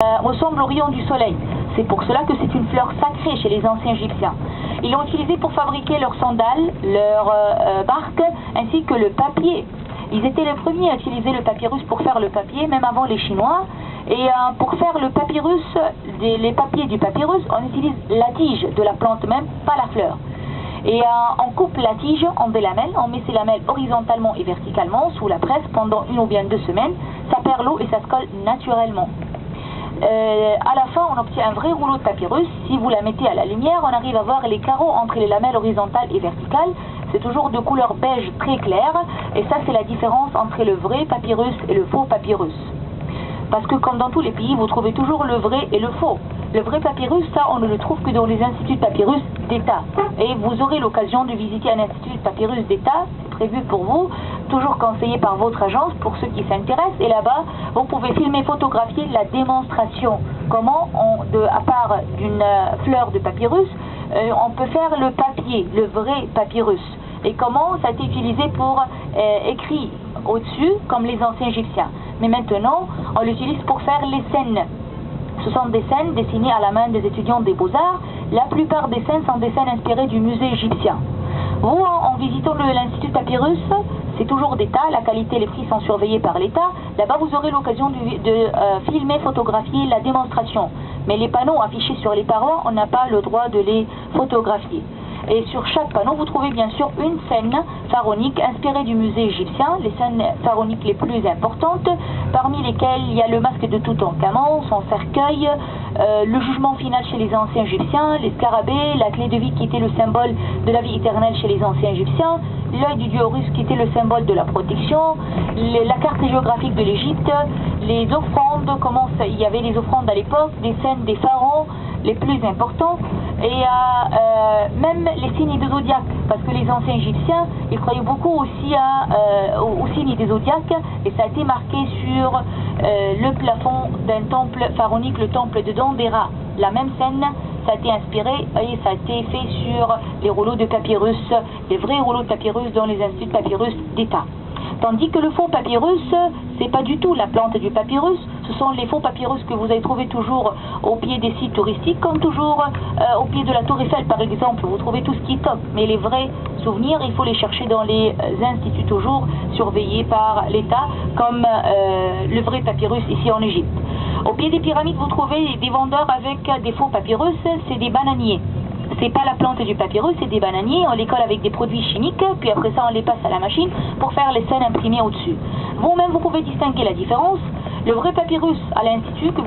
ressemble au rayon du soleil. C'est pour cela que c'est une fleur sacrée chez les anciens Égyptiens. Ils l'ont utilisée pour fabriquer leurs sandales, leurs barques, ainsi que le papier. Ils étaient les premiers à utiliser le papyrus pour faire le papier, même avant les Chinois. Et pour faire le papyrus, les papiers du papyrus, on utilise la tige de la plante même, pas la fleur. Et on coupe la tige en des lamelles, on met ces lamelles horizontalement et verticalement sous la presse pendant 1 ou bien 2 semaines. Ça perd l'eau et ça se colle naturellement. À la fin, on obtient un vrai rouleau de papyrus. Si vous la mettez à la lumière, on arrive à voir les carreaux entre les lamelles horizontales et verticales. C'est toujours de couleur beige très claire. Et ça, c'est la différence entre le vrai papyrus et le faux papyrus. Parce que comme dans tous les pays, vous trouvez toujours le vrai et le faux. Le vrai papyrus, ça, on ne le trouve que dans les instituts de papyrus d'État. Et vous aurez l'occasion de visiter un institut de papyrus d'État, c'est prévu pour vous, toujours conseillé par votre agence pour ceux qui s'intéressent. Et là-bas, vous pouvez filmer, photographier la démonstration. Comment, à part d'une fleur de papyrus, on peut faire le papier, le vrai papyrus. Et comment ça a été utilisé pour écrit au-dessus, comme les anciens Égyptiens. Mais maintenant, on l'utilise pour faire les scènes. Ce sont des scènes dessinées à la main des étudiants des Beaux-Arts. La plupart des scènes sont des scènes inspirées du musée égyptien. Vous, en visitant l'Institut Papyrus, c'est toujours d'État, la qualité et les prix sont surveillés par l'État. Là-bas, vous aurez l'occasion de filmer, photographier la démonstration. Mais les panneaux affichés sur les parois, on n'a pas le droit de les photographier. Et sur chaque panneau, vous trouvez bien sûr une scène pharaonique inspirée du musée égyptien, les scènes pharaoniques les plus importantes, parmi lesquelles il y a le masque de Toutankhamon, son cercueil, le jugement final chez les anciens Égyptiens, les scarabées, la clé de vie qui était le symbole de la vie éternelle chez les anciens Égyptiens, l'œil du dieu Horus qui était le symbole de la protection, la carte géographique de l'Égypte, les offrandes, comment il y avait les offrandes à l'époque, des scènes des pharaons les plus importants, et même les signes des zodiaques, parce que les anciens Égyptiens, ils croyaient beaucoup aussi aux signes des zodiaques, et ça a été marqué sur le plafond d'un temple pharaonique, le temple de Dendera. La même scène, ça a été inspiré et ça a été fait sur les rouleaux de papyrus, les vrais rouleaux de papyrus dans les instituts de papyrus d'État. Tandis que le faux papyrus, c'est pas du tout la plante du papyrus, ce sont les faux papyrus que vous allez trouver toujours au pied des sites touristiques, comme toujours au pied de la Tour Eiffel par exemple, vous trouvez tout ce qui est top, mais les vrais souvenirs, il faut les chercher dans les instituts toujours surveillés par l'État, comme le vrai papyrus ici en Égypte. Au pied des pyramides, vous trouvez des vendeurs avec des faux papyrus, c'est des bananiers. C'est pas la plante du papyrus, c'est des bananiers, on les colle avec des produits chimiques, puis après ça on les passe à la machine pour faire les scènes imprimées au-dessus. Vous-même, vous pouvez distinguer la différence. Le vrai papyrus à l'Institut que vous